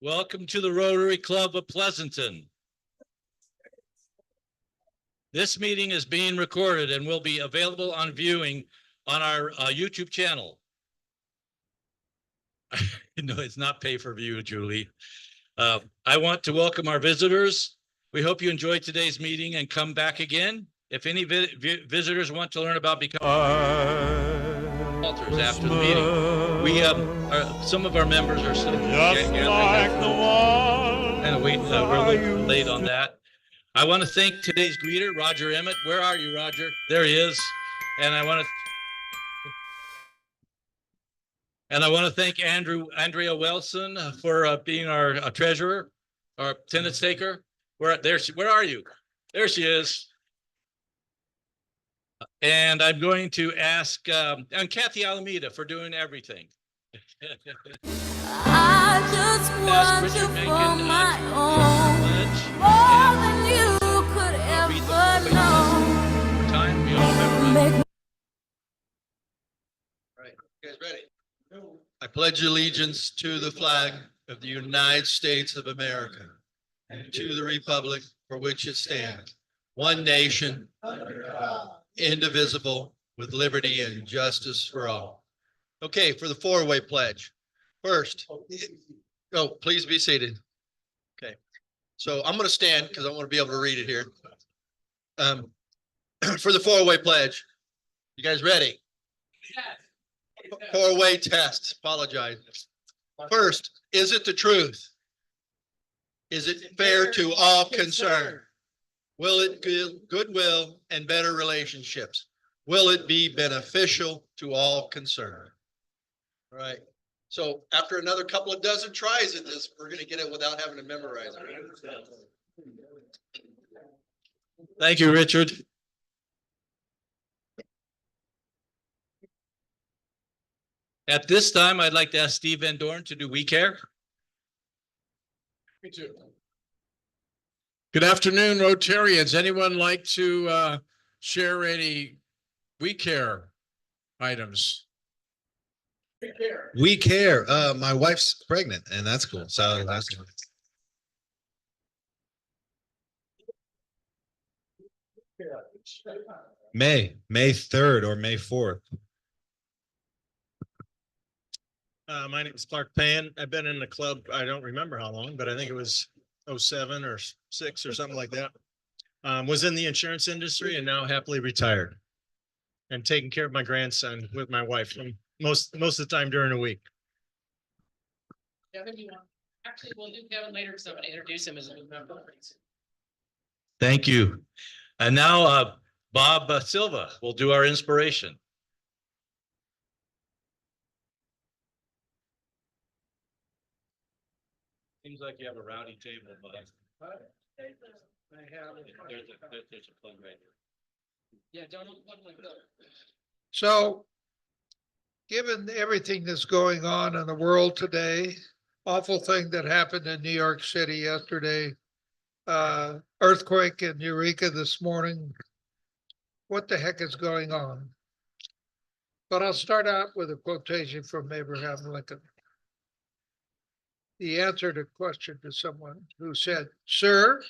Welcome to the Rotary Club of Pleasanton. This meeting is being recorded and will be available on viewing on our YouTube channel. No, it's not pay-per-view, Julie. I want to welcome our visitors. We hope you enjoyed today's meeting and come back again. If any visitors want to learn about becoming Realtors after the meeting, we some of our members are still gathering. And we're a little late on that. I want to thank today's greeter, Roger Emmett. Where are you, Roger? There he is. And I want to thank Andrea Wilson for being our treasurer, our attendance taker. Where are you? There she is. And I'm going to ask and Kathy Alameda for doing everything. I just want you for my own, more than you could ever know. Time, we all remember. All right, you guys ready? I pledge allegiance to the flag of the United States of America and to the republic for which it stands, one nation, indivisible, with liberty and justice for all. Okay, for the four-way pledge. First, please be seated. Okay, so I'm going to stand because I want to be able to read it here. For the four-way pledge, you guys ready? Yes. Four-way test. Apologize. First, is it the truth? Is it fair to all concerned? Will it build goodwill and better relationships? Will it be beneficial to all concerned? All right. So after another couple of dozen tries at this, we're going to get it without having to memorize it. Thank you, Richard. At this time, I'd like to ask Steve Van Dorn to do We Care. Me too. Good afternoon, Rotarians. Anyone like to share any We Care items? We care. My wife's pregnant, and that's cool. So that's cool. May 3rd or May 4th. My name is Clark Pan. I've been in the club, I don't remember how long, but I think it was 07 or 6 or something like that. Was in the insurance industry and now happily retired and taking care of my grandson with my wife most of the time during the week. Kevin, actually, we'll do Kevin later because I'm going to introduce him as a new member. Thank you. And now Bob Silva will do our inspiration. Seems like you have a rowdy table, Bob. I have. There's a plug right there. Yeah, don't look like that. So, given everything that's going on in the world today, awful thing that happened in New York City yesterday, earthquake in Eureka this morning, what the heck is going on? But I'll start out with a quotation from Abraham Lincoln. He answered a question to someone who said, "Sir,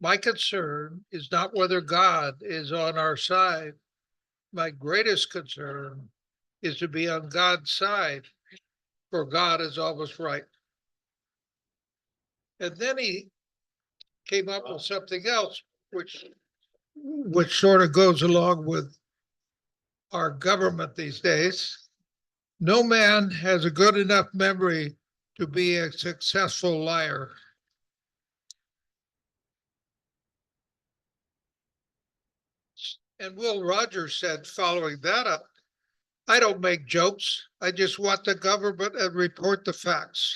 my concern is not whether God is on our side. My greatest concern is to be on God's side, for God is always right." And then he came up with something else, which sort of goes along with our government these days. No man has a good enough memory to be a successful liar. And Will Rogers said, following that up, "I don't make jokes. I just want the government to report the facts."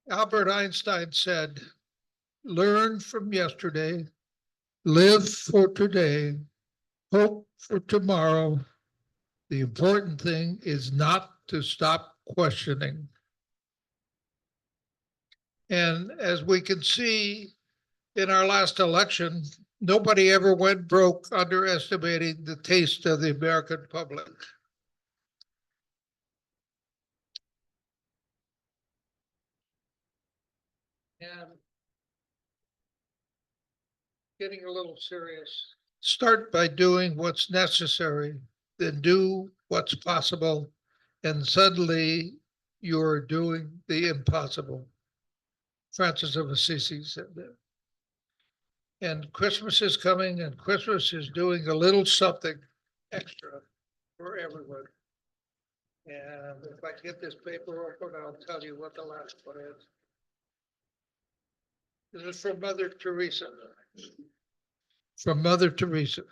Albert Einstein said, "Learn from yesterday, live for today, hope for tomorrow. The important thing is not to stop questioning." And as we can see in our last election, Nobody ever went broke underestimating the taste of the American public. And getting a little serious. Start by doing what's necessary, then do what's possible, and suddenly you're doing the impossible. Francis of Assisi said that. And Christmas is coming, and Christmas is doing a little something extra for everyone. And if I get this paper open, I'll tell you what the last one is. This is from Mother Teresa. From Mother Teresa.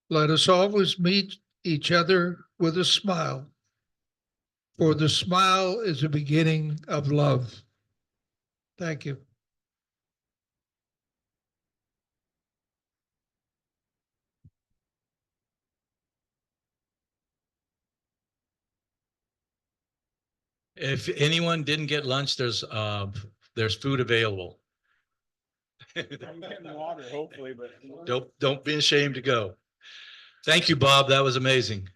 Let us always meet each other with a smile, for the smile is the beginning of love. Thank you. If anyone didn't get lunch, there's food available. Water, hopefully, but. Don't be ashamed to go. Thank you, Bob. That was amazing.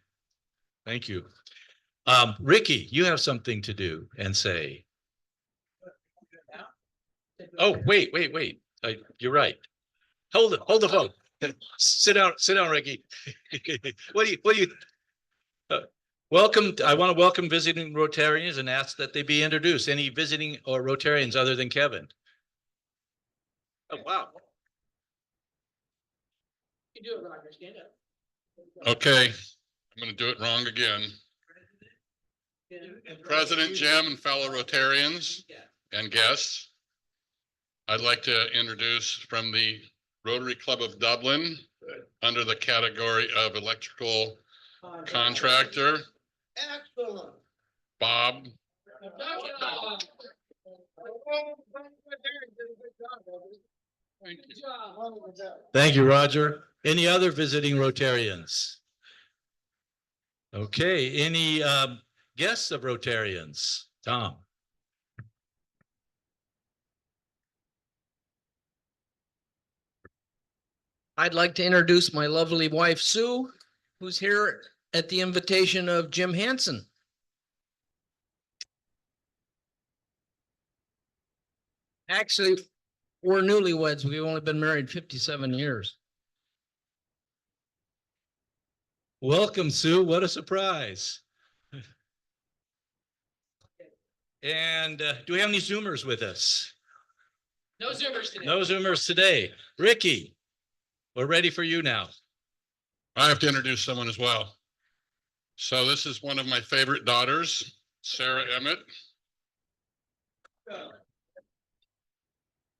Thank you. Ricky, you have something to do and say. Oh, wait. You're right. Hold the phone. Sit down, Ricky. What do you? Welcome. I want to welcome visiting Rotarians and ask that they be introduced. Any visiting or Rotarians other than Kevin? Oh, wow. You do it, Roger, stand up. Okay, I'm gonna do it wrong again. President Jim and fellow Rotarians and guests, I'd like to introduce from the Rotary Club of Dublin under the category of electrical contractor, Excellent. Bob. Thank you, Roger. Any other visiting Rotarians? Okay, any guests of Rotarians? Tom. I'd like to introduce my lovely wife, Sue, who's here at the invitation of Jim Hansen. Actually, we're newlyweds. We've only been married 57 years. Welcome, Sue. What a surprise. And do we have any Zoomers with us? No Zoomers today. No Zoomers today. Ricky, we're ready for you now. I have to introduce someone as well. So this is one of my favorite daughters, Sarah Emmett.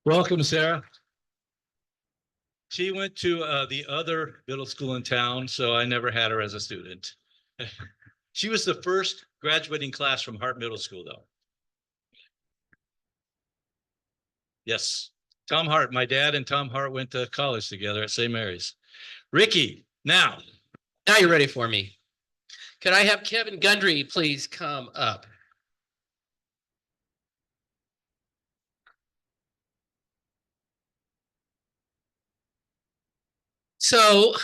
Welcome, Sarah. She went to the other middle school in town, so I never had her as a student. She was the first graduating class from Hart Middle School, though. Yes, Tom Hart. My dad and Tom Hart went to college together at St. Mary's. Ricky, now You're ready for me. Could I have Kevin Gundry please come up? So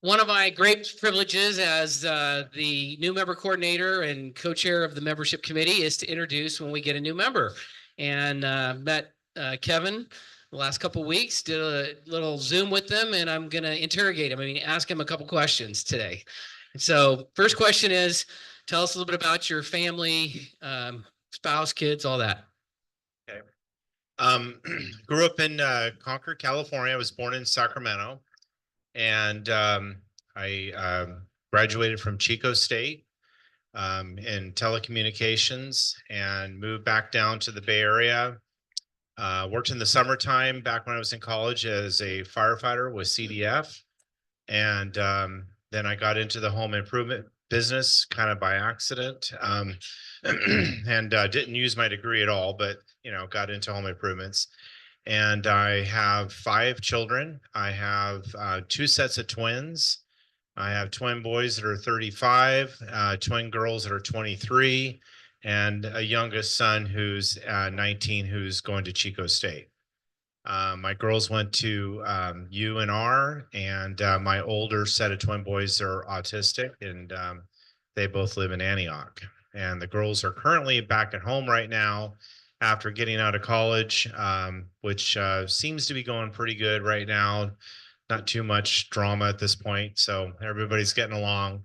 one of my great privileges as the new member coordinator and co-chair of the membership committee is to introduce when we get a new member. And met Kevin the last couple of weeks, did a little Zoom with them, and I'm going to interrogate him. I mean, ask him a couple questions today. And so first question is, tell us a little bit about your family, spouse, kids, all that. Grew up in Concord, California. I was born in Sacramento, and I graduated from Chico State in telecommunications and moved back down to the Bay Area. Worked in the summertime back when I was in college as a firefighter with CDF, and then I got into the home improvement business kind of by accident, and didn't use my degree at all, but got into home improvements. And I have 5 children. I have 2 sets of twins. I have twin boys that are 35, twin girls that are 23, and a youngest son who's 19, who's going to Chico State. My girls went to UNR, and my older set of twin boys are autistic, and they both live in Antioch. And the girls are currently back at home right now after getting out of college, which seems to be going pretty good right now. Not too much drama at this point, so everybody's getting along,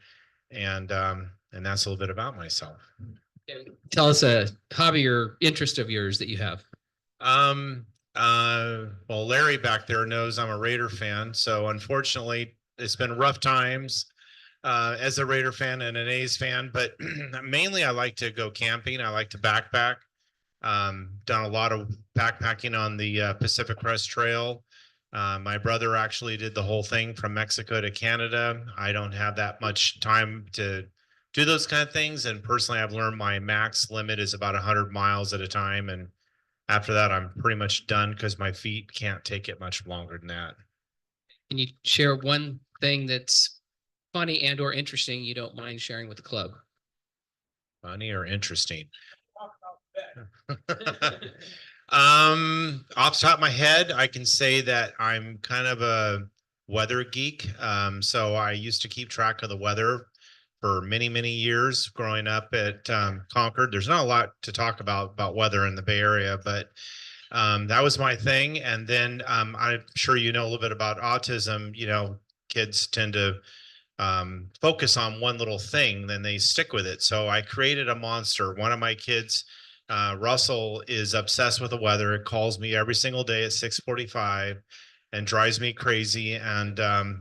and that's a little bit about myself. Tell us a hobby or interest of yours that you have. Well, Larry back there knows I'm a Raider fan, so unfortunately, it's been rough times as a Raider fan and an A's fan, but mainly I like to go camping. I like to backpack. Done a lot of backpacking on the Pacific Crest Trail. My brother actually did the whole thing from Mexico to Canada. I don't have that much time to do those kind of things. And personally, I've learned my max limit is about 100 miles at a time. And after that, I'm pretty much done because my feet can't take it much longer than that. Can you share one thing that's funny and or interesting you don't mind sharing with the club? Funny or interesting? Off the top of my head, I can say that I'm kind of a weather geek. So I used to keep track of the weather for many, many years growing up at Concord. There's not a lot to talk about weather in the Bay Area, but that was my thing. And then I'm sure you know a little bit about autism. You know, kids tend to focus on one little thing, then they stick with it. So I created a monster. One of my kids, Russell, is obsessed with the weather. It calls me every single day at 6:45 and drives me crazy. And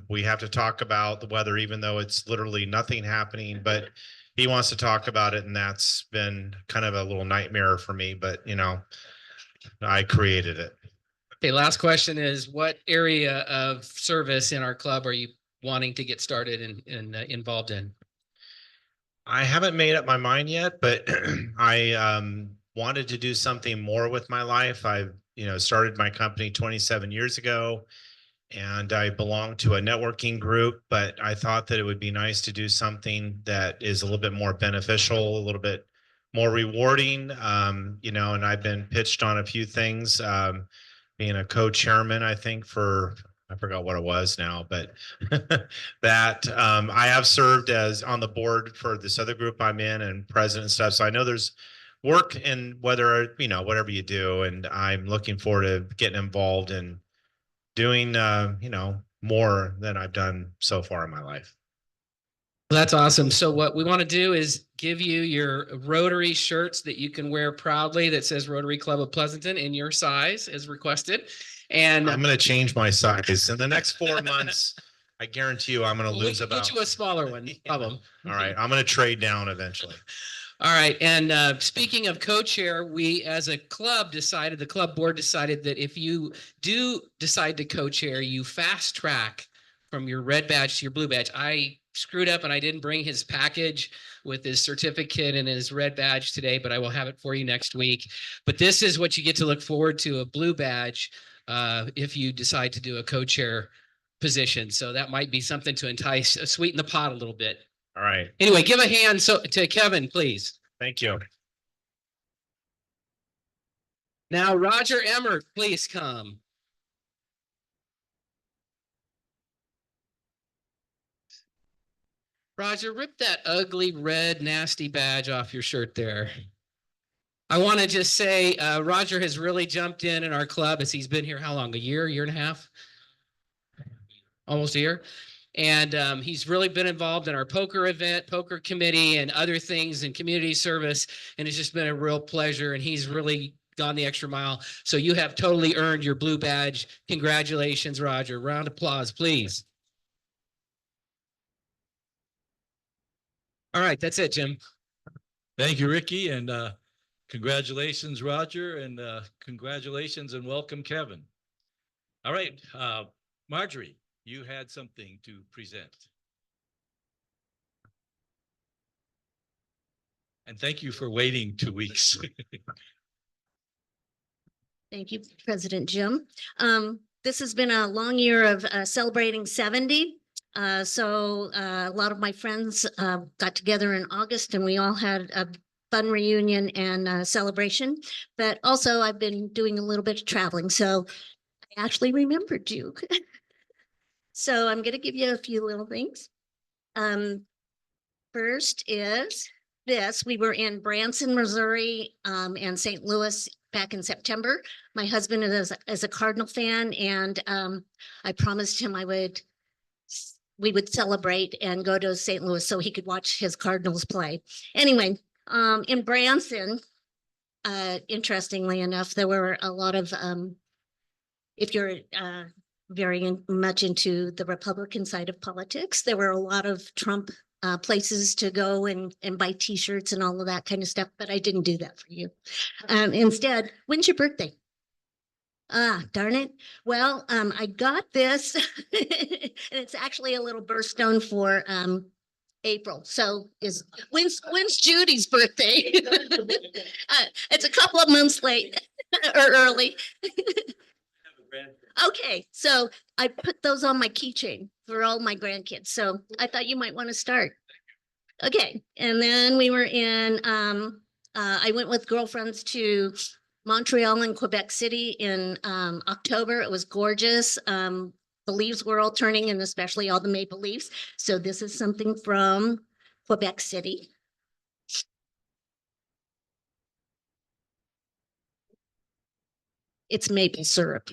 we have to talk about the weather, even though it's literally nothing happening, but he wants to talk about it. And that's been kind of a little nightmare for me, but you know, I created it. Okay, last question is, what area of service in our club are you wanting to get started and involved in? I haven't made up my mind yet, but I wanted to do something more with my life. I've, started my company 27 years ago, and I belong to a networking group, but I thought that it would be nice to do something that is a little bit more beneficial, a little bit more rewarding, and I've been pitched on a few things, being a co-chairman, I think, I forgot what it was now, but that I have served as on the board for this other group I'm in and president and stuff. So I know there's work in whether, whatever you do. And I'm looking forward to getting involved and doing, more than I've done so far in my life. Well, that's awesome. So what we want to do is give you your Rotary shirts that you can wear proudly that says Rotary Club of Pleasanton in your size as requested. And I'm going to change my size in the next 4 months. I guarantee you I'm going to lose about. Get you a smaller one. Problem. All right. I'm going to trade down eventually. All right. And speaking of co-chair, we as a club the club board decided that if you do decide to co-chair, you fast track from your red badge to your blue badge. I screwed up and I didn't bring his package with his certificate and his red badge today, but I will have it for you next week. But this is what you get to look forward to, a blue badge, if you decide to do a co-chair position. So that might be something to entice, sweeten the pot a little bit. All right. Anyway, give a hand to Kevin, please. Thank you. Now, Roger Emmert, please come. Roger, rip that ugly, red, nasty badge off your shirt there. I want to just say, Roger has really jumped in our club as he's been here how long? A year and a half? Almost a year. And he's really been involved in our poker committee and other things and community service. And it's just been a real pleasure. And he's really gone the extra mile. So you have totally earned your blue badge. Congratulations, Roger. Round of applause, please. All right, that's it, Jim. Thank you, Ricky. And congratulations, Roger. And congratulations and welcome, Kevin. All right, Marjorie, you had something to present. And thank you for waiting 2 weeks. Thank you, President Jim. This has been a long year of celebrating 70. So a lot of my friends got together in August and we all had a fun reunion and celebration. But also I've been doing a little bit of traveling. So actually remembered you. So I'm going to give you a few little things. First is this. We were in Branson, Missouri, and St. Louis back in September. My husband is a Cardinal fan, and I promised him we would celebrate and go to St. Louis so he could watch his Cardinals play. Anyway, in Branson, interestingly enough, there were a lot of, if you're very much into the Republican side of politics, there were a lot of Trump places to go and buy T-shirts and all of that kind of stuff, but I didn't do that for you. Instead, when's your birthday? Ah, darn it. Well, I got this and it's actually a little birthstone for April. So when's Judy's birthday? It's a couple of months late or early. Okay, so I put those on my keychain for all my grandkids. So I thought you might want to start. Okay, and then we were in, I went with girlfriends to Montreal and Quebec City in October. It was gorgeous. The leaves were all turning, and especially all the maple leaves. So this is something from Quebec City. It's maple syrup.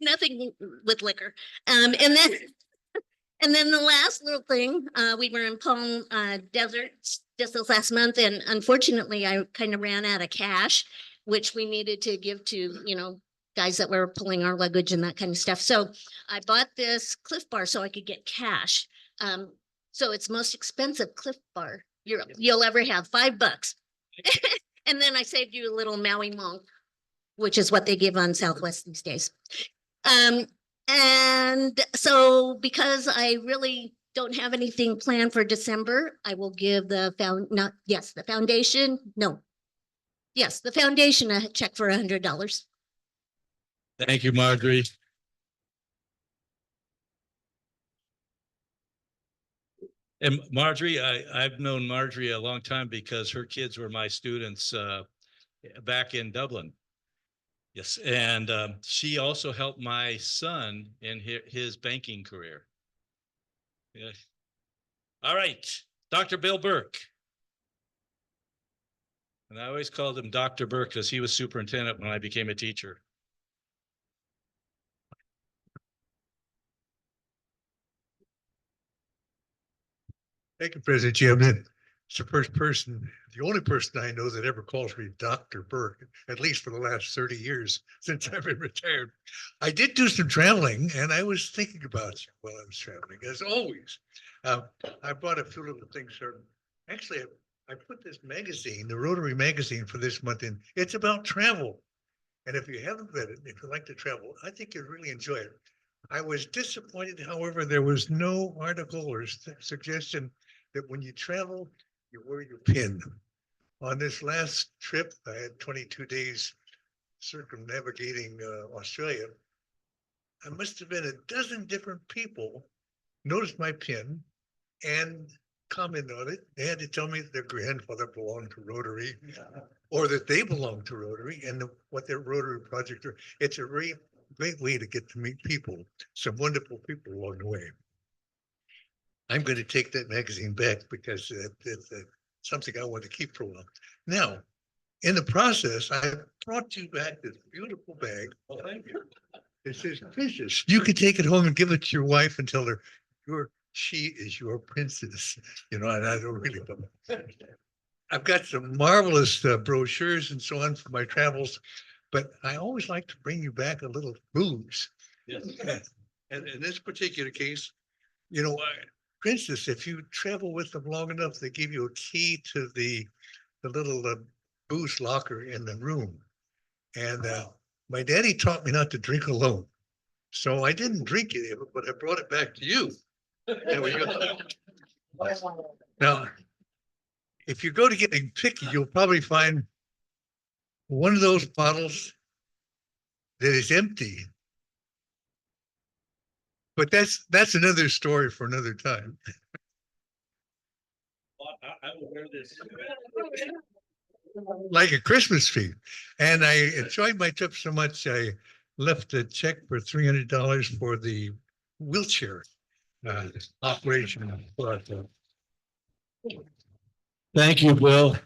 Nothing with liquor. And then the last little thing, we were in Palm Desert just this last month, and unfortunately, I kind of ran out of cash, which we needed to give to, guys that were pulling our luggage and that kind of stuff. So I bought this Cliff Bar so I could get cash. So it's most expensive Cliff Bar you'll ever have, $5. And then I saved you a little Maui Monk, which is what they give on Southwest these days. And so because I really don't have anything planned for December, I will give the foundation a check for $100. Thank you, Marjorie. And Marjorie, I've known Marjorie a long time because her kids were my students back in Dublin. Yes, and she also helped my son in his banking career. Yeah. All right, Dr. Bill Burke. And I always called him Dr. Burke because he was superintendent when I became a teacher. Thank you, President Jim. It's the only person I know that ever calls me Dr. Burke, at least for the last 30 years since I've been retired. I did do some traveling, and I was thinking about you while I was traveling, as always. I brought a few little things here. Actually, I put this magazine, the Rotary magazine for this month in. It's about travel. And if you haven't read it, if you like to travel, I think you'll really enjoy it. I was disappointed, however, there was no article or suggestion that when you travel, you wear your pin. On this last trip, I had 22 days circumnavigating Australia. I must have been a dozen different people noticed my pin and commented on it. They had to tell me that their grandfather belonged to Rotary or that they belonged to Rotary and what their Rotary projects are. It's a great way to get to meet people, some wonderful people along the way. I'm going to take that magazine back because it's something I want to keep for a while. Now, in the process, I brought you back this beautiful bag. Oh, thank you. It says princess. You can take it home and give it to your wife and tell her she is your princess. And I don't really know. I've got some marvelous brochures and so on for my travels, but I always like to bring you back a little booze. Yes. And in this particular case, Princess, if you travel with them long enough, they give you a key to the little booze locker in the room. And my daddy taught me not to drink alone. So I didn't drink any of it, but I brought it back to you. There we go. Now, if you go to getting picky, you'll probably find one of those bottles that is empty. But that's another story for another time. I will wear this. Like a Christmas tree. And I enjoyed my trip so much, I left a check for $300 for the wheelchair operation. Thank you, Bill.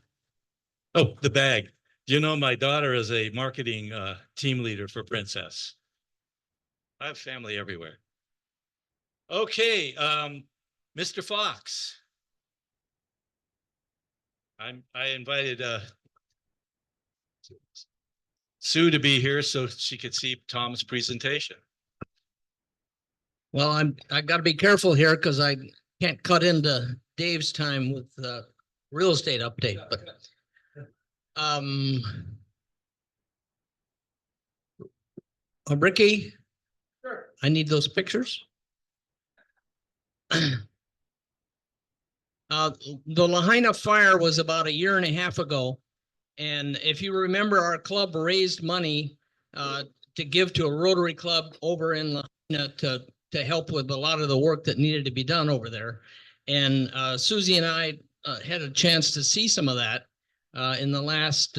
Oh, the bag. You know, my daughter is a marketing team leader for Princess. I have family everywhere. Okay, Mr. Fox. I invited Sue to be here so she could see Tom's presentation. Well, I got to be careful here because I can't cut into Dave's time with real estate update, but Ricky, I need those pictures. The Lahaina fire was about 1.5 years ago. And if you remember, our club raised money to give to a Rotary Club over in Lahaina to help with a lot of the work that needed to be done over there. And Susie and I had a chance to see some of that in the last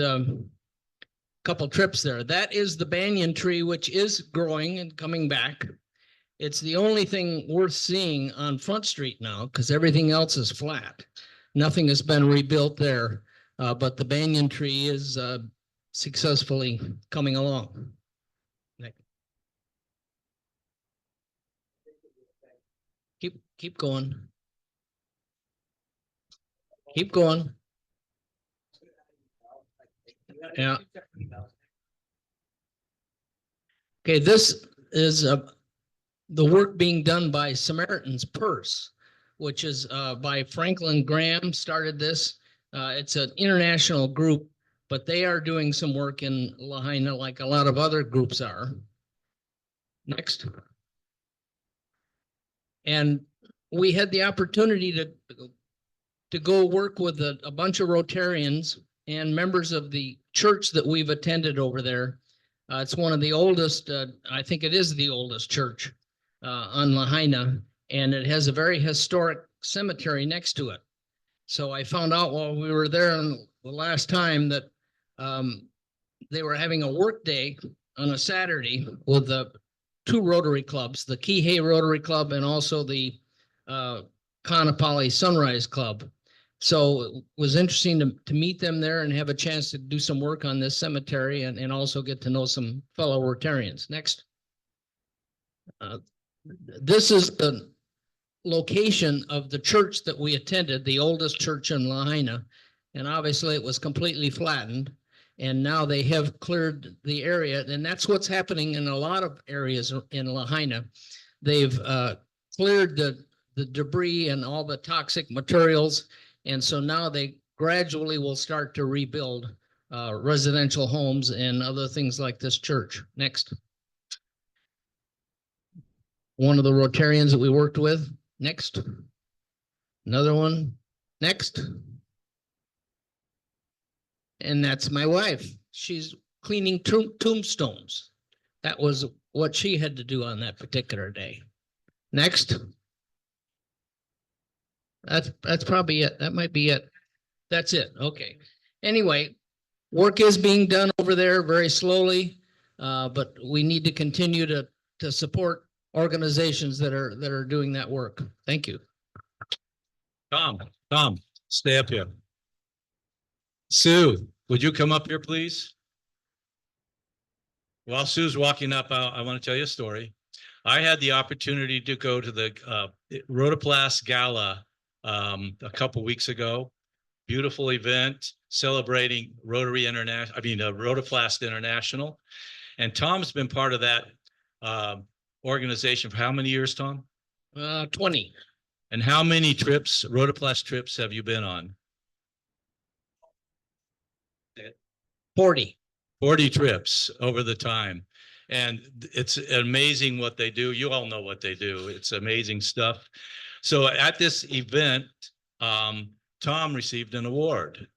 couple trips there. That is the banyan tree, which is growing and coming back. It's the only thing worth seeing on Front Street now because everything else is flat. Nothing has been rebuilt there, but the banyan tree is successfully coming along. Keep going. Keep going. Yeah. Okay, this is the work being done by Samaritan's Purse, which is by Franklin Graham started this. It's an international group, but they are doing some work in Lahaina like a lot of other groups are. Next. And we had the opportunity to go work with a bunch of Rotarians and members of the church that we've attended over there. It's one of the oldest, I think it is the oldest church on Lahaina, and it has a very historic cemetery next to it. So I found out while we were there the last time that they were having a work day on a Saturday with the two Rotary clubs, the Kihei Rotary Club and also the Kaanapali Sunrise Club. So it was interesting to meet them there and have a chance to do some work on this cemetery and also get to know some fellow Rotarians. Next. This is the location of the church that we attended, the oldest church in Lahaina. And obviously it was completely flattened. And now they have cleared the area. And that's what's happening in a lot of areas in Lahaina. They've cleared the debris and all the toxic materials. And so now they gradually will start to rebuild residential homes and other things like this church. Next. One of the Rotarians that we worked with. Next. Another one. Next. And that's my wife. She's cleaning tombstones. That was what she had to do on that particular day. Next. That's probably it. That might be it. That's it. Okay. Anyway, work is being done over there very slowly, but we need to continue to support organizations that are doing that work. Thank you. Tom, stay up here. Sue, would you come up here, please? While Sue's walking up, I want to tell you a story. I had the opportunity to go to the Rotoplas Gala a couple weeks ago. Beautiful event celebrating Rotary International, Rotoplast International. And Tom's been part of that organization for how many years, Tom? 20. And how many trips, Rotoplast trips, have you been on? 40. 40 trips over the time. And it's amazing what they do. You all know what they do. It's amazing stuff. So at this event, Tom received an award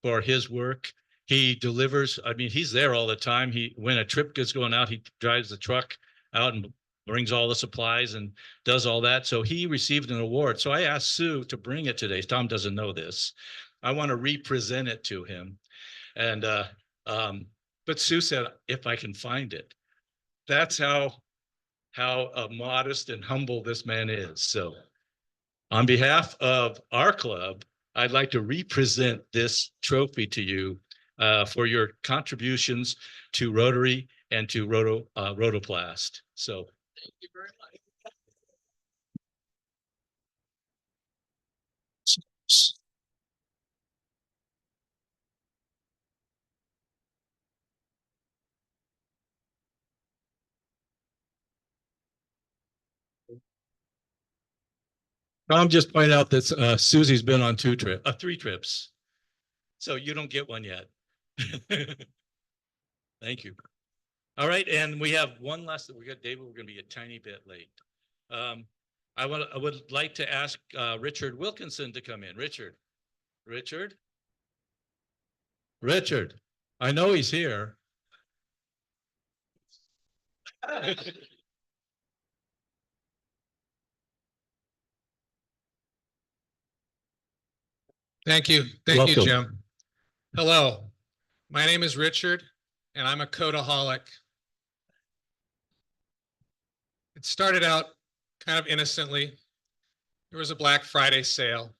for his work. He delivers, he's there all the time. When a trip is going out, he drives the truck out and brings all the supplies and does all that. So he received an award. So I asked Sue to bring it today. Tom doesn't know this. I want to represent it to him. And but Sue said, if I can find it. that's how modest and humble this man is. So on behalf of our club, I'd like to represent this trophy to you for your contributions to Rotary and to Rotoplast. So thank you very much. Tom just pointed out that Susie's been on 3 trips. So you don't get one yet. Thank you. All right, and we have one last, we got David, we're gonna be a tiny bit late. I would like to ask Richard Wilkinson to come in. Richard. I know he's here. Thank you. Thank Welcome. you, Jim. Hello, my name is Richard and I'm a codeaholic. It started out kind of innocently. There was a Black Friday sale.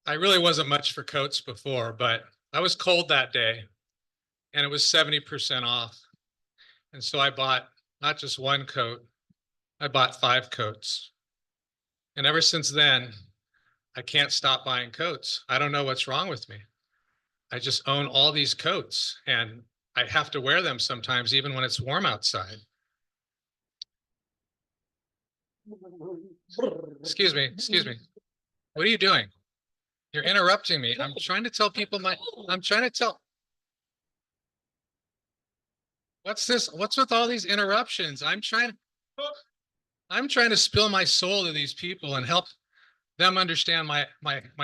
I really wasn't much for coats before, but I was cold that day and it was 70% off. And so I bought not just one coat, I bought 5 coats. And ever since then, I can't stop buying coats. I don't know what's wrong with me. I just own all these coats and I have to wear them sometimes, even when it's warm outside. Excuse me. What are you doing? You're interrupting me. I'm trying to tell people what's this? What's with all these interruptions? I'm trying to spill my soul to these people and help them understand my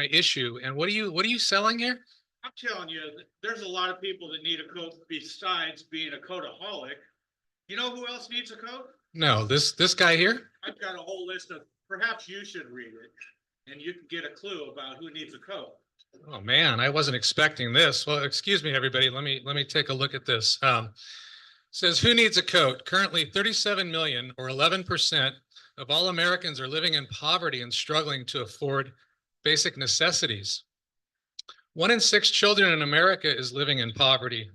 issue. And what are you selling here? I'm telling you, there's a lot of people that need a coat besides being a coataholic. You know who else needs a coat? No, this guy here. I've got a whole list of, perhaps you should read it and you can get a clue about who needs a coat. Oh man, I wasn't expecting this. Well, excuse me, everybody. Let me take a look at this. Says who needs a coat? Currently 37 million or 11% of all Americans are living in poverty and struggling to afford basic necessities. 1 in 6 children in America is living in poverty.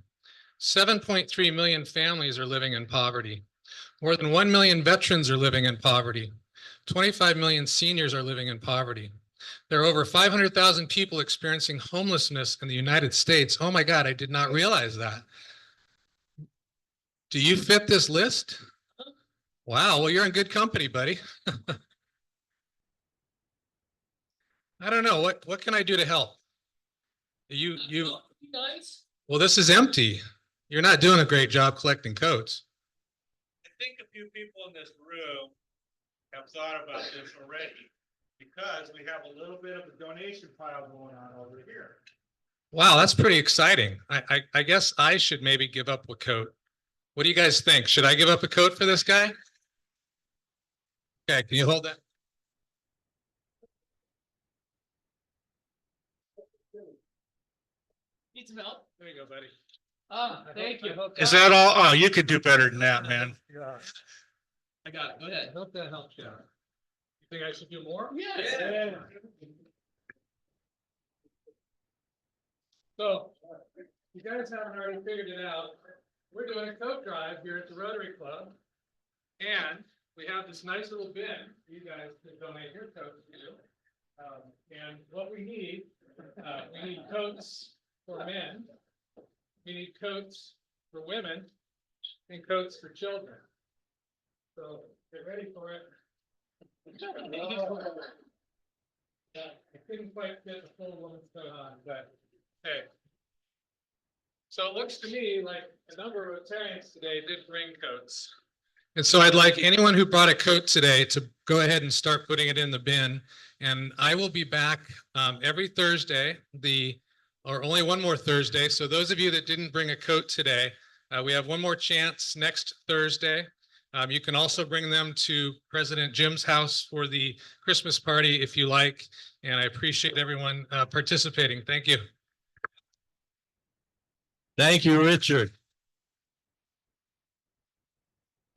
7.3 million families are living in poverty. More than 1 million veterans are living in poverty. 25 million seniors are living in poverty. There are over 500,000 people experiencing homelessness in the United States. Oh my God, I did not realize that. Do you fit this list? Wow, well, you're in good company, buddy. I don't know, what can I do to help? You Nice. Well, this is empty. You're not doing a great job collecting coats. I think a few people in this room have thought about this already because we have a little bit of a donation pile going on over here. Wow, that's pretty exciting. I guess I should maybe give up a coat. What do you guys think? Should I give up a coat for this guy? Okay, can you hold that? Need some help? There you go, buddy. Thank you. Is that all? Oh, you could do better than that, man. I got it. Go ahead. I hope that helps you. You think I should do more? Yeah. So, you guys haven't already figured it out. We're doing a coat drive here at the Rotary Club. And we have this nice little bin you guys can donate your coats to. And what we need coats for men. We need coats for women and coats for children. So get ready for it. I couldn't quite fit the full woman's coat on, but hey. So it looks to me like a number of Rotarians today did bring coats. And so I'd like anyone who brought a coat today to go ahead and start putting it in the bin. And I will be back every Thursday, or only one more Thursday. So those of you that didn't bring a coat today, we have one more chance next Thursday. You can also bring them to President Jim's house for the Christmas party if you like. And I appreciate everyone participating. Thank you. Thank you, Richard.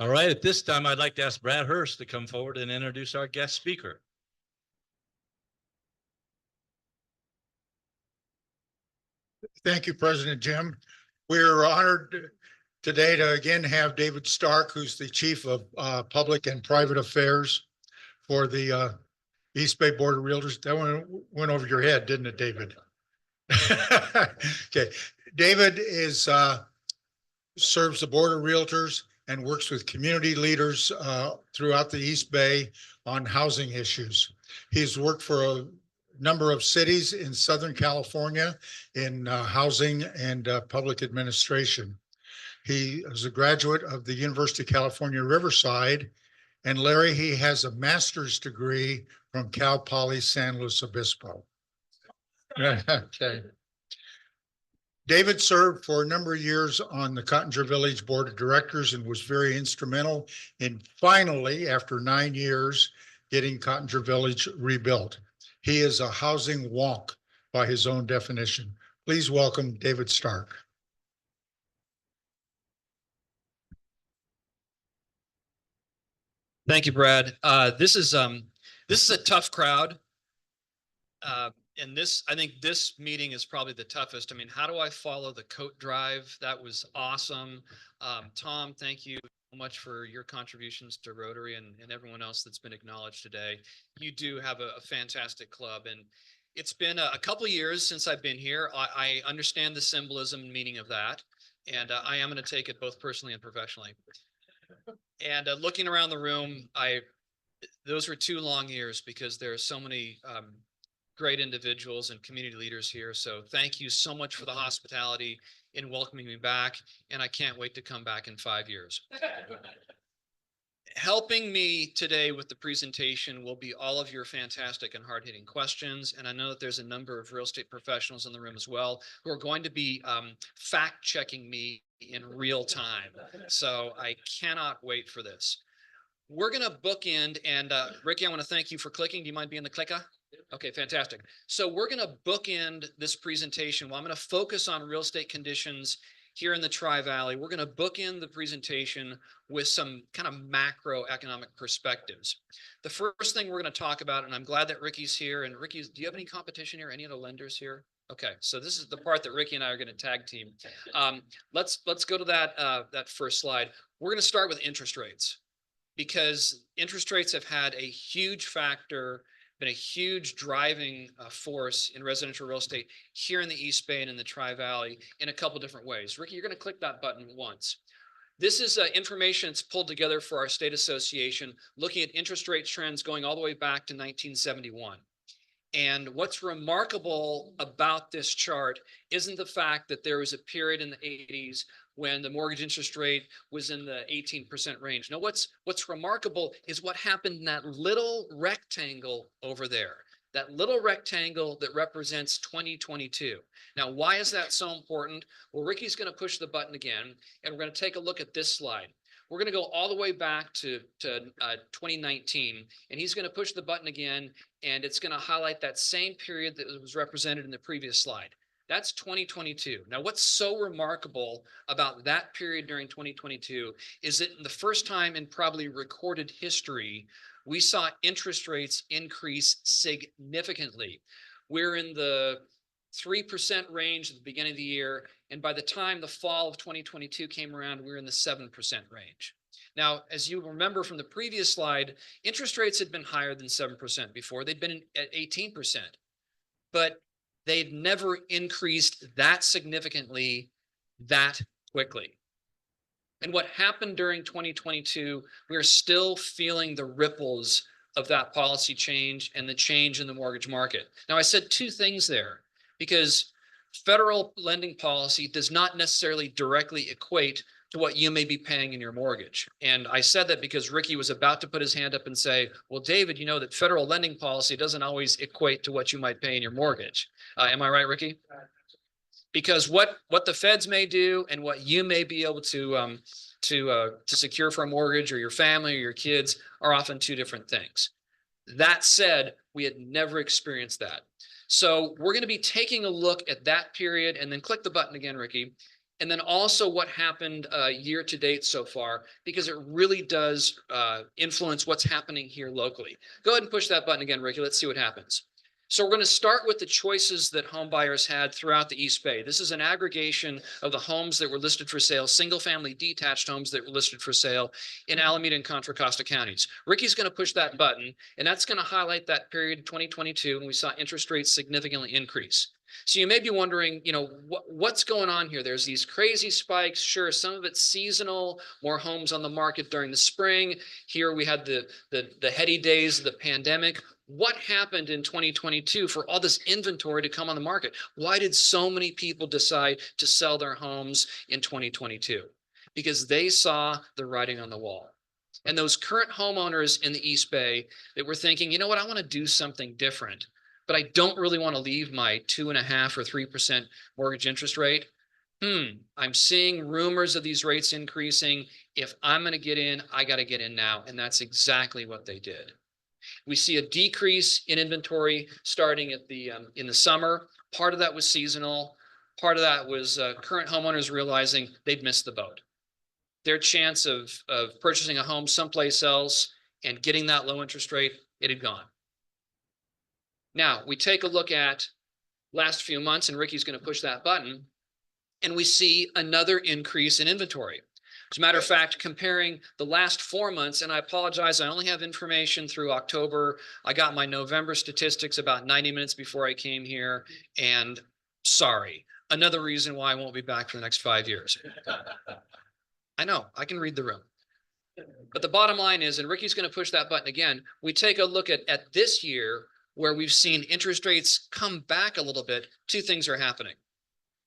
All right, at this time, I'd like to ask Brad Hurst to come forward and introduce our guest speaker. Thank you, President Jim. We're honored today to again have David Stark, who's the Chief of Public and Private Affairs for the East Bay Board of Realtors. That one went over your head, didn't it, David? Okay, David is serves the Board of Realtors and works with community leaders throughout the East Bay on housing issues. He's worked for a number of cities in Southern California in housing and public administration. He is a graduate of the University of California, Riverside. And Larry, he has a master's degree from Cal Poly San Luis Obispo. Okay. David served for a number of years on the Cottinger Village Board of Directors and was very instrumental in finally, after 9 years, getting Cottinger Village rebuilt. He is a housing wonk by his own definition. Please welcome David Stark. Thank you, Brad. This is a tough crowd. And I think this meeting is probably the toughest. I mean, how do I follow the coat drive? That was awesome. Tom, thank you so much for your contributions to Rotary and everyone else that's been acknowledged today. You do have a fantastic club, and it's been a couple of years since I've been here. I understand the symbolism and meaning of that, and I am going to take it both personally and professionally. And looking around the room, those were 2 long years because there are so many great individuals and community leaders here. So thank you so much for the hospitality in welcoming me back. And I can't wait to come back in 5 years. Helping me today with the presentation will be all of your fantastic and hard-hitting questions. And I know that there's a number of real estate professionals in the room as well who are going to be fact-checking me in real time. So I cannot wait for this. We're going to bookend, and Ricky, I want to thank you for clicking. Do you mind being the clicker? Okay, fantastic. So we're going to bookend this presentation. Well, I'm going to focus on real estate conditions here in the Tri-Valley. We're going to bookend the presentation with some kind of macroeconomic perspectives. The first thing we're going to talk about, and I'm glad that Ricky's here. And Ricky, do you have any competition here? Any of the lenders here? Okay, so this is the part that Ricky and I are going to tag team. Let's go to that first slide. We're going to start with interest rates, because interest rates have had a huge factor, been a huge driving force in residential real estate here in the East Bay and in the Tri-Valley in a couple different ways. Ricky, you're going to click that button once. This is information that's pulled together for our state association, looking at interest rate trends going all the way back to 1971. And what's remarkable about this chart isn't the fact that there was a period in the 80s when the mortgage interest rate was in the 18% range. Now, what's remarkable is what happened in that little rectangle over there, that little rectangle that represents 2022. Now, why is that so important? Well, Ricky's going to push the button again, and we're going to take a look at this slide. We're going to go all the way back to 2019, and he's going to push the button again, and it's going to highlight that same period that was represented in the previous slide. That's 2022. Now, what's so remarkable about that period during 2022 is that in the first time in probably recorded history, we saw interest rates increase significantly. We're in the 3% range at the beginning of the year, and by the time the fall of 2022 came around, we were in the 7% range. Now, as you remember from the previous slide, interest rates had been higher than 7% before. They'd been at 18%, but they'd never increased that significantly that quickly. And what happened during 2022, we are still feeling the ripples of that policy change and the change in the mortgage market. Now, I said 2 things there, because federal lending policy does not necessarily directly equate to what you may be paying in your mortgage. And I said that because Ricky was about to put his hand up and say, well, David, you know that federal lending policy doesn't always equate to what you might pay in your mortgage. Am I right, Ricky? Because what the feds may do and what you may be able to secure for a mortgage, or your family or your kids, are often 2 different things. That said, we had never experienced that. So we're going to be taking a look at that period, and then click the button again, Ricky. And then also what happened year to date so far, because it really does influence what's happening here locally. Go ahead and push that button again, Ricky. Let's see what happens. So we're going to start with the choices that home buyers had throughout the East Bay. This is an aggregation of the homes that were listed for sale, single family detached homes that were listed for sale in Alameda and Contra Costa counties. Ricky's going to push that button, and that's going to highlight that period 2022 when we saw interest rates significantly increase. So you may be wondering, you know, what's going on here? There's these crazy spikes. Sure, some of it's seasonal, more homes on the market during the spring. Here we had the heady days of the pandemic. What happened in 2022 for all this inventory to come on the market? Why did so many people decide to sell their homes in 2022? Because they saw the writing on the wall. And those current homeowners in the East Bay that were thinking, you know what, I want to do something different, but I don't really want to leave my 2.5% or 3% mortgage interest rate. I'm seeing rumors of these rates increasing. If I'm going to get in, I got to get in now. And that's exactly what they did. We see a decrease in inventory starting at in the summer. Part of that was seasonal. Part of that was current homeowners realizing they'd missed the boat. Their chance of purchasing a home someplace else and getting that low interest rate, it had gone. Now we take a look at last few months, and Ricky's going to push that button, and we see another increase in inventory. As a matter of fact, comparing the last 4 months, and I apologize, I only have information through October. I got my November statistics about 90 minutes before I came here, and sorry, another reason why I won't be back for the next 5 years. I know, I can read the room. But the bottom line is, and Ricky's going to push that button again, we take a look at this year where we've seen interest rates come back a little bit. Two things are happening.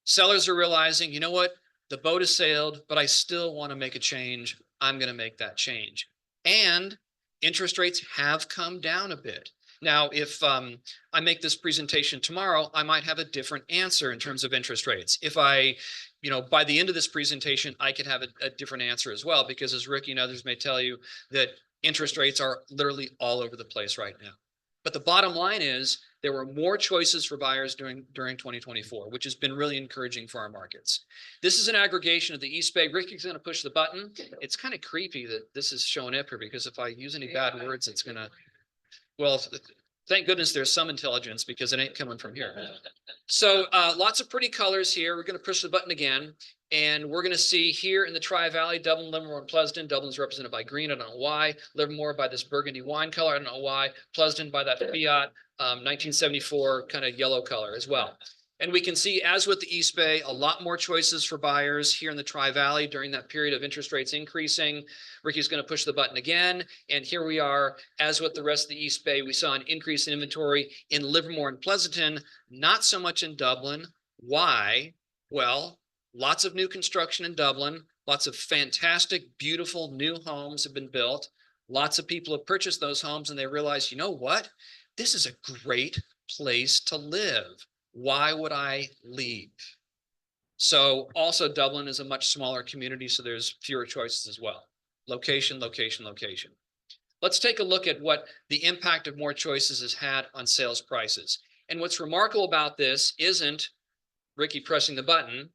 Sellers are realizing, you know what, the boat has sailed, but I still want to make a change. I'm going to make that change. And interest rates have come down a bit. Now, if I make this presentation tomorrow, I might have a different answer in terms of interest rates. If I, you know, by the end of this presentation, I could have a different answer as well, because as Ricky and others may tell you, that interest rates are literally all over the place right now. But the bottom line is there were more choices for buyers during 2024, which has been really encouraging for our markets. This is an aggregation of the East Bay. Ricky's going to push the button. It's kind of creepy that this is showing up here, because if I use any bad words, it's going to, well, thank goodness there's some intelligence, because it ain't coming from here. So lots of pretty colors here. We're going to push the button again. And we're going to see here in the Tri-Valley, Dublin, Livermore, and Pleasant. Dublin's represented by green. I don't know why. Livermore by this burgundy wine color. I don't know why. Pleasant by that Fiat 1974 kind of yellow color as well. And we can see, as with the East Bay, a lot more choices for buyers here in the Tri-Valley during that period of interest rates increasing. Ricky's going to push the button again. And here we are, as with the rest of the East Bay, we saw an increase in inventory in Livermore and Pleasanton, not so much in Dublin. Why? Well, lots of new construction in Dublin. Lots of fantastic, beautiful new homes have been built. Lots of people have purchased those homes and they realize, you know what? This is a great place to live. Why would I leave? So also Dublin is a much smaller community, so there's fewer choices as well. Location, location, location. Let's take a look at what the impact of more choices has had on sales prices. And what's remarkable about this isn't Ricky pressing the button,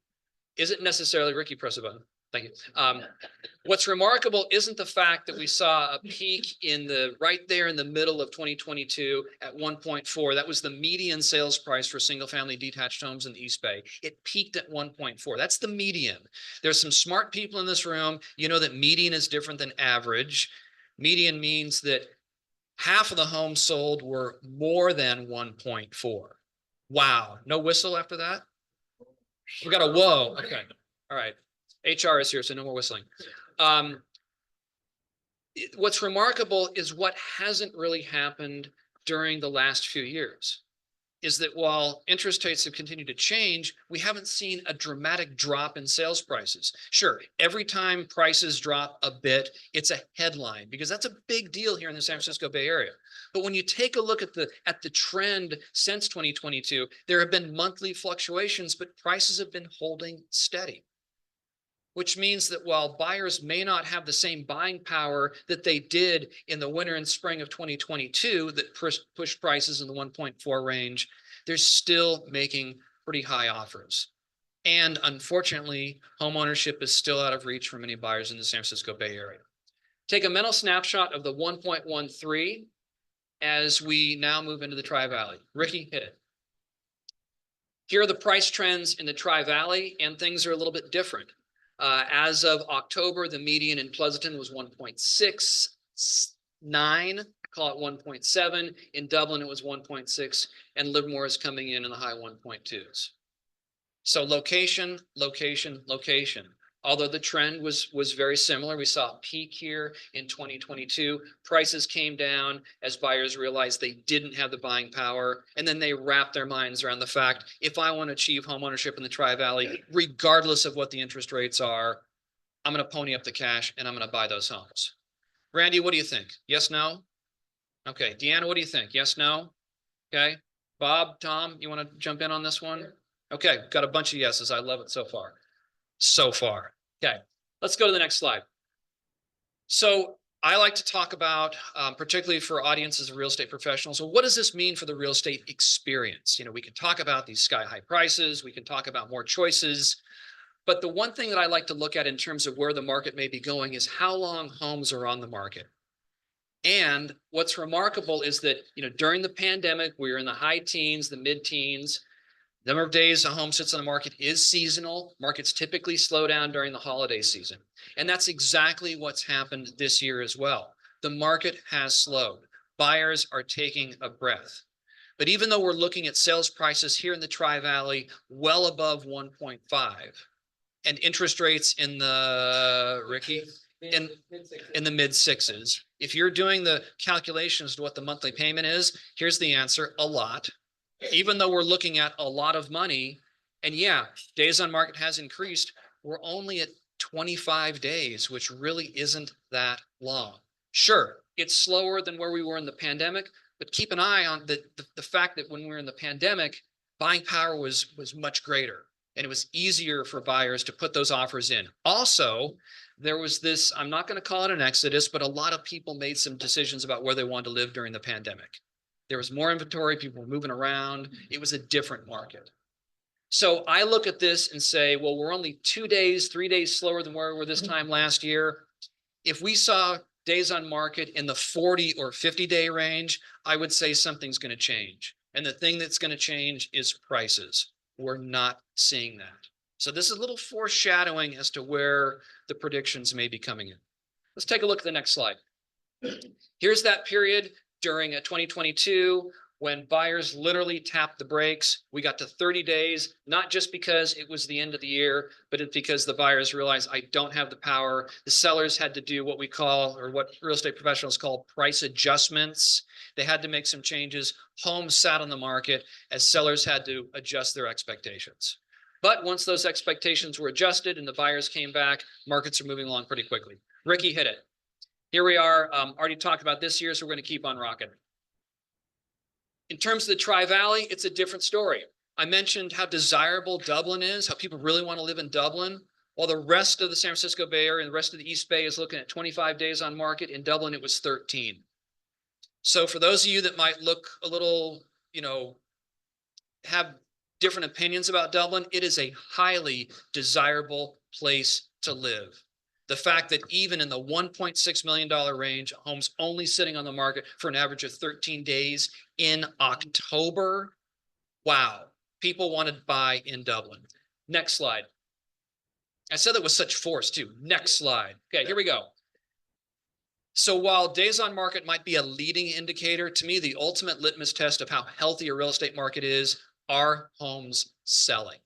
isn't necessarily Ricky press the button. Thank you. What's remarkable isn't the fact that we saw a peak in right there in the middle of 2022 at 1.4. That was the median sales price for single family detached homes in the East Bay. It peaked at 1.4. That's the median. There's some smart people in this room. You know that median is different than average. Median means that half of the homes sold were more than 1.4. Wow. No whistle after that? We got a whoa. Okay. All right. HR is here, so no more whistling. What's remarkable is what hasn't really happened during the last few years is that while interest rates have continued to change, we haven't seen a dramatic drop in sales prices. Sure, every time prices drop a bit, it's a headline because that's a big deal here in the San Francisco Bay Area. But when you take a look at the trend since 2022, there have been monthly fluctuations, but prices have been holding steady. Which means that while buyers may not have the same buying power that they did in the winter and spring of 2022 that pushed prices in the 1.4 range, they're still making pretty high offers. And unfortunately, homeownership is still out of reach for many buyers in the San Francisco Bay Area. Take a mental snapshot of the 1.13 as we now move into the Tri-Valley. Ricky, hit it. Here are the price trends in the Tri-Valley, and things are a little bit different. As of October, the median in Pleasanton was 1.69, call it 1.7. In Dublin, it was 1.6, and Livermore is coming in the high 1.2s. So location, location, location. Although the trend was very similar, we saw a peak here in 2022. Prices came down as buyers realized they didn't have the buying power, and then they wrapped their minds around the fact, if I want to achieve homeownership in the Tri-Valley, regardless of what the interest rates are, I'm going to pony up the cash and I'm going to buy those homes. Randy, what do you think? Yes, no? Okay, Deanna, what do you think? Yes, no? Okay, Bob, Tom, you want to jump in on this one? Okay, got a bunch of yeses. I love it so far. So far. Okay, let's go to the next slide. So I like to talk about, particularly for audiences of real estate professionals, so what does this mean for the real estate experience? You know, we can talk about these sky high prices, we can talk about more choices, but the one thing that I like to look at in terms of where the market may be going is how long homes are on the market. And what's remarkable is that, you know, during the pandemic, we were in the high teens, the mid-teens. Number of days a home sits on the market is seasonal. Markets typically slow down during the holiday season. And that's exactly what's happened this year as well. The market has slowed. Buyers are taking a breath. But even though we're looking at sales prices here in the Tri-Valley well above 1.5 and interest rates in the, Ricky, in the mid sixes, if you're doing the calculations to what the monthly payment is, here's the answer: a lot. Even though we're looking at a lot of money, and yeah, days on market has increased, we're only at 25 days, which really isn't that long. Sure, it's slower than where we were in the pandemic, but keep an eye on the fact that when we were in the pandemic, buying power was much greater, and it was easier for buyers to put those offers in. Also, there was this, I'm not going to call it an exodus, but a lot of people made some decisions about where they wanted to live during the pandemic. There was more inventory, people were moving around. It was a different market. So I look at this and say, well, we're only 2 days, 3 days slower than where we were this time last year. If we saw days on market in the 40 or 50-day range, I would say something's going to change. And the thing that's going to change is prices. We're not seeing that. So this is a little foreshadowing as to where the predictions may be coming in. Let's take a look at the next slide. Here's that period during 2022 when buyers literally tapped the brakes. We got to 30 days, not just because it was the end of the year, but it's because the buyers realized, I don't have the power. The sellers had to do what we call, or what real estate professionals call, price adjustments. They had to make some changes. Homes sat on the market as sellers had to adjust their expectations. But once those expectations were adjusted and the buyers came back, markets are moving along pretty quickly. Ricky, hit it. Here we are, already talked about this year, so we're going to keep on rocking. In terms of the Tri-Valley, it's a different story. I mentioned how desirable Dublin is, how people really want to live in Dublin, while the rest of the San Francisco Bay Area and the rest of the East Bay is looking at 25 days on market. In Dublin, it was 13. So for those of you that might look a little, you know, have different opinions about Dublin, it is a highly desirable place to live. The fact that even in the $1.6 million range, homes only sitting on the market for an average of 13 days in October, wow, people want to buy in Dublin. Next slide. I said that with such force too. Next slide. Okay, here we go. So while days on market might be a leading indicator, to me, the ultimate litmus test of how healthy a real estate market is, are homes selling?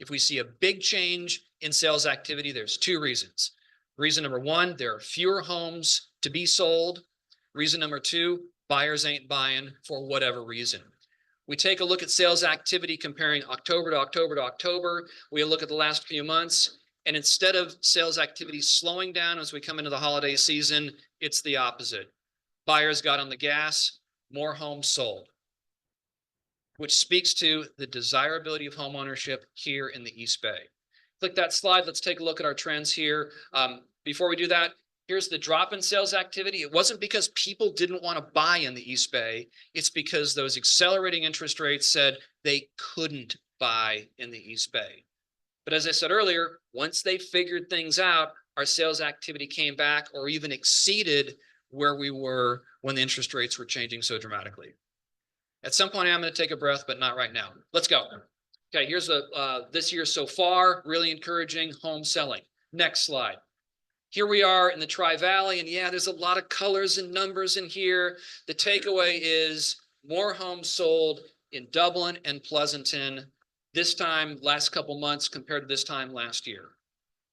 If we see a big change in sales activity, there's two reasons. Reason number one, there are fewer homes to be sold. Reason number two, buyers ain't buying for whatever reason. We take a look at sales activity comparing October to October to October. We look at the last few months, and instead of sales activity slowing down as we come into the holiday season, it's the opposite. Buyers got on the gas, more homes sold, which speaks to the desirability of home ownership here in the East Bay. Click that slide. Let's take a look at our trends here. Before we do that, here's the drop in sales activity. It wasn't because people didn't want to buy in the East Bay. It's because those accelerating interest rates said they couldn't buy in the East Bay. But as I said earlier, once they figured things out, our sales activity came back or even exceeded where we were when the interest rates were changing so dramatically. At some point, I'm going to take a breath, but not right now. Let's go. Okay, here's this year so far, really encouraging home selling. Next slide. Here we are in the Tri-Valley, and yeah, there's a lot of colors and numbers in here. The takeaway is more homes sold in Dublin and Pleasanton this time, last couple months compared to this time last year.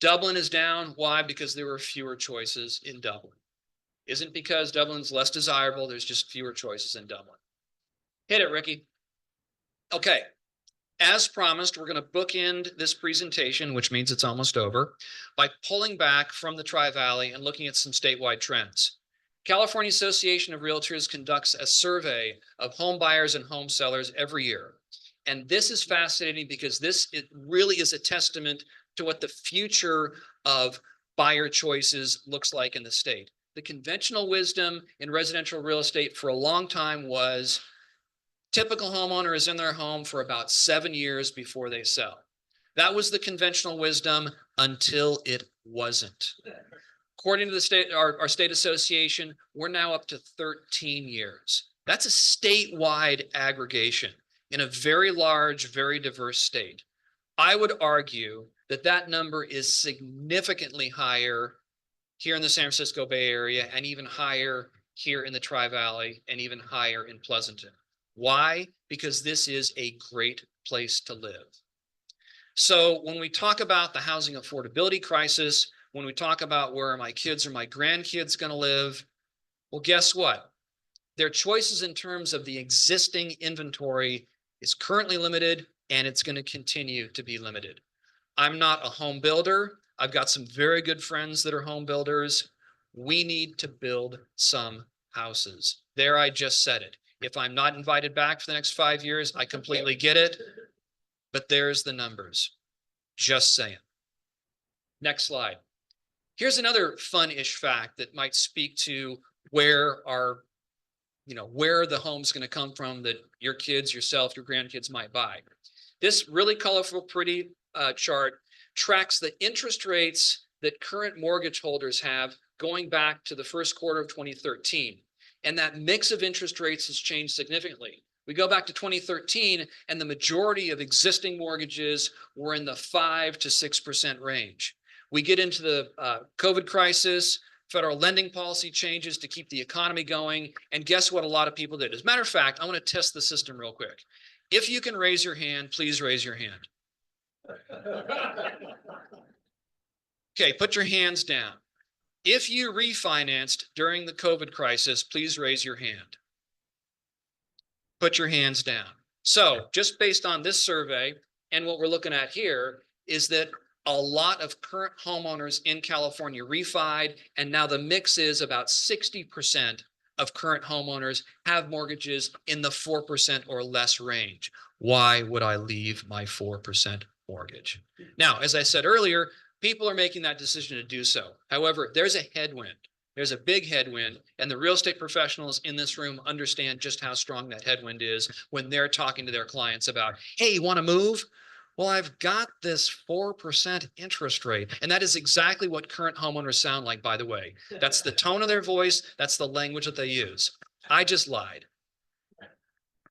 Dublin is down. Why? Because there were fewer choices in Dublin. Isn't because Dublin's less desirable. There's just fewer choices in Dublin. Hit it, Ricky. Okay. As promised, we're going to bookend this presentation, which means it's almost over, by pulling back from the Tri-Valley and looking at some statewide trends. California Association of Realtors conducts a survey of home buyers and home sellers every year. And this is fascinating because it really is a testament to what the future of buyer choices looks like in the state. The conventional wisdom in residential real estate for a long time was typical homeowner is in their home for about 7 years before they sell. That was the conventional wisdom until it wasn't. According to the state, our state association, we're now up to 13 years. That's a statewide aggregation in a very large, very diverse state. I would argue that that number is significantly higher here in the San Francisco Bay Area and even higher here in the Tri-Valley and even higher in Pleasanton. Why? Because this is a great place to live. So when we talk about the housing affordability crisis, when we talk about where are my kids or my grandkids going to live, well, guess what? Their choices in terms of the existing inventory is currently limited, and it's going to continue to be limited. I'm not a home builder. I've got some very good friends that are home builders. We need to build some houses. There, I just said it. If I'm not invited back for the next 5 years, I completely get it. But there's the numbers. Just saying. Next slide. Here's another fun-ish fact that might speak to where the home's going to come from that your kids, yourself, your grandkids might buy. This really colorful, pretty chart tracks the interest rates that current mortgage holders have going back to the first quarter of 2013. And that mix of interest rates has changed significantly. We go back to 2013, and the majority of existing mortgages were in the 5 to 6% range. We get into the COVID crisis, federal lending policy changes to keep the economy going, and guess what a lot of people did? As a matter of fact, I want to test the system real quick. If you can raise your hand, please raise your hand. Okay, put your hands down. If you refinanced during the COVID crisis, please raise your hand. Put your hands down. So just based on this survey and what we're looking at here is that a lot of current homeowners in California refied, and now the mix is about 60% of current homeowners have mortgages in the 4% or less range. Why would I leave my 4% mortgage? Now, as I said earlier, people are making that decision to do so. However, there's a headwind. There's a big headwind, and the real estate professionals in this room understand just how strong that headwind is when they're talking to their clients about, hey, you want to move? Well, I've got this 4% interest rate. And that is exactly what current homeowners sound like, by the way. That's the tone of their voice. That's the language that they use. I just lied.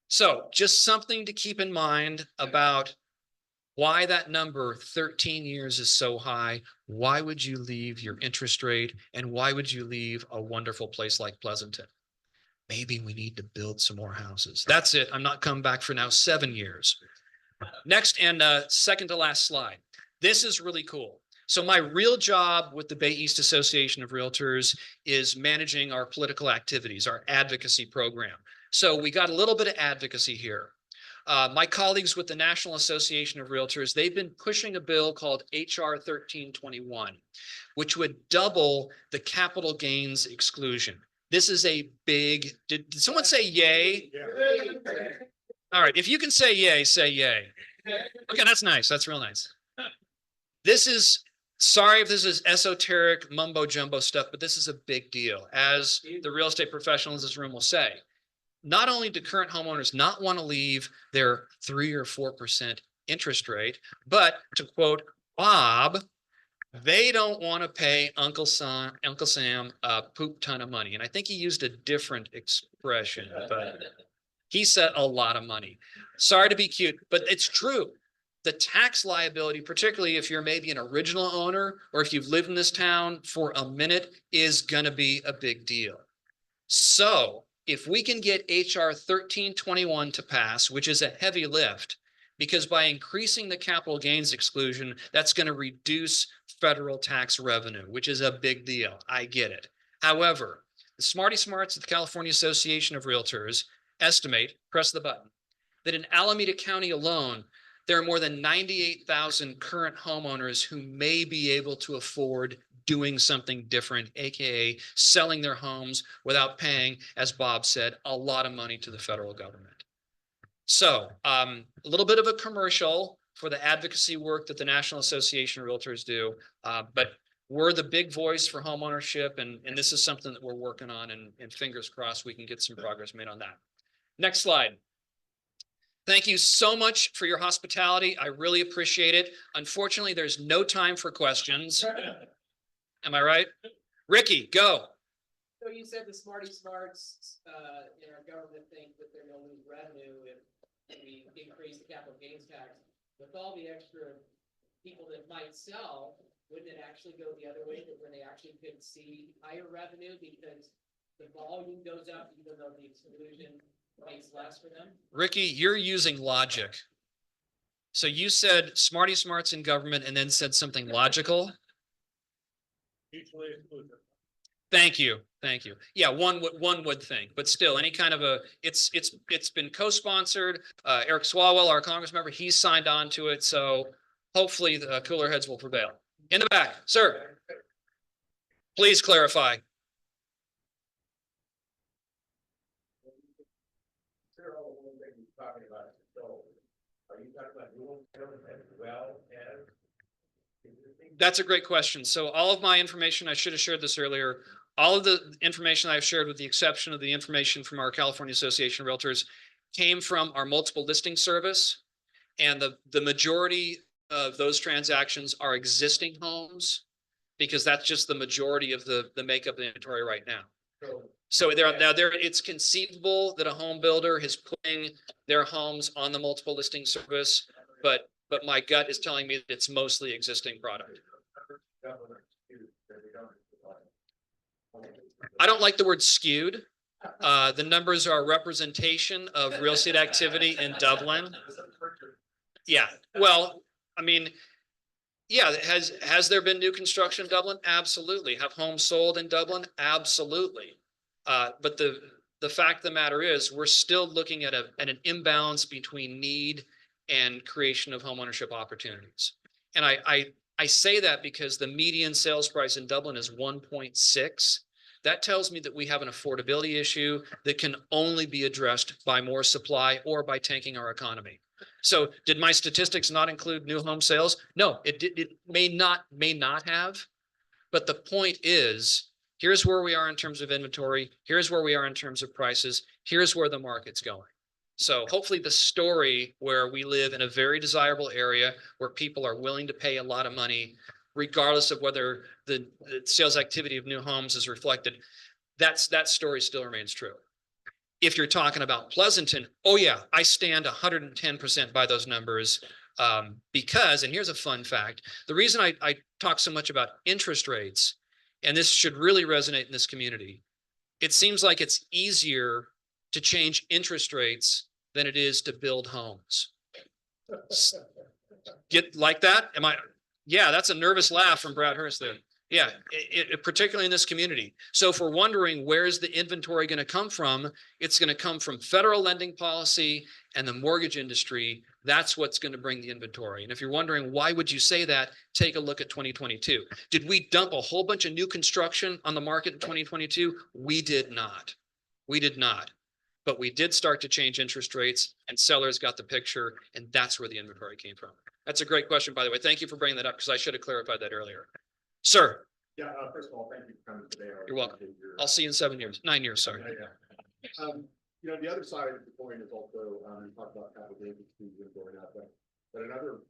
So just something to keep in mind about why that number 13 years is so high. Why would you leave your interest rate? And why would you leave a wonderful place like Pleasanton? Maybe we need to build some more houses. That's it. I'm not coming back for now 7 years. Next and second to last slide. This is really cool. So my real job with the Bay East Association of Realtors is managing our political activities, our advocacy program. So we got a little bit of advocacy here. My colleagues with the National Association of Realtors, they've been pushing a bill called HR 1321, which would double the capital gains exclusion. This is a big, did someone say yay? Yeah. All right, if you can say yay, say yay. Okay, that's nice. That's real nice. This is, sorry if this is esoteric mumbo jumbo stuff, but this is a big deal. As the real estate professionals in this room will say, not only do current homeowners not want to leave their 3 or 4% interest rate. But to quote Bob, they don't want to pay Uncle Sam a poop ton of money. And I think he used a different expression, but he said a lot of money. Sorry to be cute, but it's true. The tax liability, particularly if you're maybe an original owner or if you've lived in this town for a minute, is going to be a big deal. So if we can get HR 1321 to pass, which is a heavy lift, because by increasing the capital gains exclusion, that's going to reduce federal tax revenue, which is a big deal. I get it. However, the Smarty Smarts at the California Association of Realtors estimate, press the button, that in Alameda County alone, there are more than 98,000 current homeowners who may be able to afford doing something different, AKA selling their homes without paying, as Bob said, a lot of money to the federal government. So a little bit of a commercial for the advocacy work that the National Association of Realtors do, but we're the big voice for homeownership, and this is something that we're working on, and fingers crossed we can get some progress made on that. Next slide. Thank you so much for your hospitality. I really appreciate it. Unfortunately, there's no time for questions. Am I right? Ricky, go. So you said the Smarty Smarts in our government think that they're going to lose revenue if we increase the capital gains tax. With all the extra people that might sell, wouldn't it actually go the other way, that where they actually could see higher revenue because the volume goes up even though the exclusion makes less for them? Ricky, you're using logic. So you said Smarty Smarts in government and then said something logical. Mutually exclusive. Thank you. Thank you. Yeah, one would think, but still, any kind of it's been co-sponsored. Eric Swalwell, our Congress member, he's signed on to it. So hopefully the cooler heads will prevail. In the back, sir. Please clarify. That's a great question. So all of my information, I should have shared this earlier. All of the information I've shared, with the exception of the information from our California Association of Realtors, came from our multiple listing service. And the majority of those transactions are existing homes, because that's just the majority of the makeup of the inventory right now. So it's conceivable that a home builder is putting their homes on the multiple listing service, but my gut is telling me that it's mostly existing product. I don't like the word skewed. The numbers are a representation of real estate activity in Dublin. Yeah, well, I mean, yeah, has there been new construction in Dublin? Absolutely. Have homes sold in Dublin? Absolutely. But the fact of the matter is, we're still looking at an imbalance between need and creation of homeownership opportunities. And I say that because the median sales price in Dublin is 1.6. That tells me that we have an affordability issue that can only be addressed by more supply or by tanking our economy. So did my statistics not include new home sales? No, it may not have. But the point is, here's where we are in terms of inventory. Here's where we are in terms of prices. Here's where the market's going. So hopefully the story where we live in a very desirable area where people are willing to pay a lot of money, regardless of whether the sales activity of new homes is reflected, that story still remains true. If you're talking about Pleasanton, oh yeah, I stand 110% by those numbers, because, and here's a fun fact, the reason I talk so much about interest rates, and this should really resonate in this community, it seems like it's easier to change interest rates than it is to build homes. Get like that? Yeah, that's a nervous laugh from Brad Hurst there. Yeah, particularly in this community. So if we're wondering where's the inventory going to come from, it's going to come from federal lending policy and the mortgage industry. That's what's going to bring the inventory. And if you're wondering why would you say that, take a look at 2022. Did we dump a whole bunch of new construction on the market in 2022? We did not. We did not. But we did start to change interest rates, and sellers got the picture, and that's where the inventory came from. That's a great question, by the way. Thank you for bringing that up, because I should have clarified that earlier. Sir. Yeah, first of all, thank you for coming today. You're welcome. I'll see you in 9 years, sorry. You know, the other side of the coin is also, you talked about capital gains exclusion going up, but But another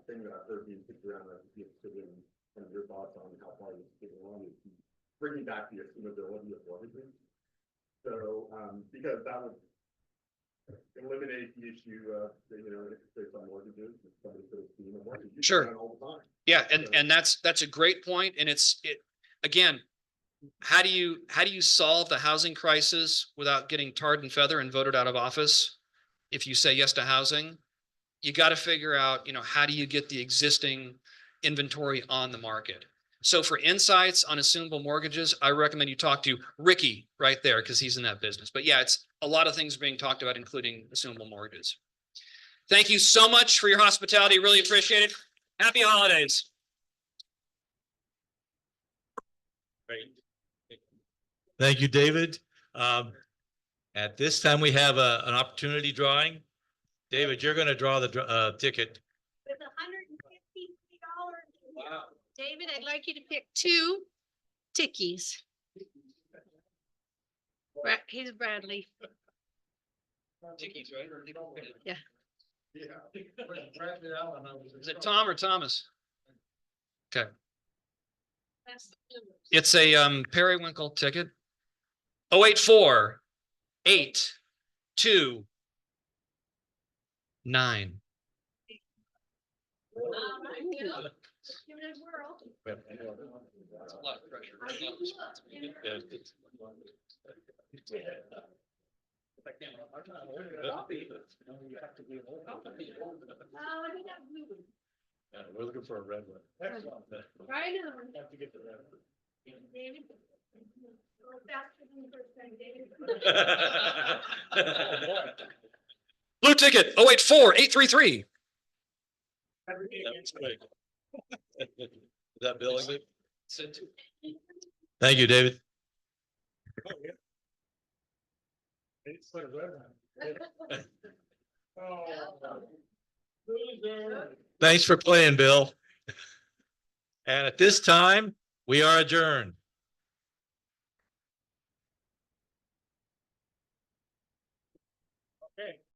thing that I've heard you put around, I'd be interested in kind of your thoughts on how far this is getting along, is bringing back the assumability of mortgages. So, because that would eliminate the issue of, if there's some mortgages, if somebody could assume a mortgage. You Sure. see that all the time. Yeah, and that's a great point, and again, how do you solve the housing crisis without getting tarred and feather and voted out of office? If you say yes to housing, you got to figure out, how do you get the existing inventory on the market? So for insights on assumable mortgages, I recommend you talk to Ricky right there, because he's in that business. But yeah, it's a lot of things being talked about, including assumable mortgages. Thank you so much for your hospitality. Really appreciate it. Happy holidays. Great. Thank you, David. At this time, we have an opportunity drawing. David, you're going to draw the ticket. With $153. Wow. David, I'd like you to pick 2 tickies. He's Bradley. Tickies, right? Yeah. Is it Tom or Thomas? Okay. It's a periwinkle ticket. 084-829. That's a lot of pressure. Yeah, we're looking for a red one. Right now. Have to get the red one. David. Blue ticket, 084-833. That's quick. Is that Bill? Thank you, David. Thanks for playing, Bill. And at this time, we are adjourned.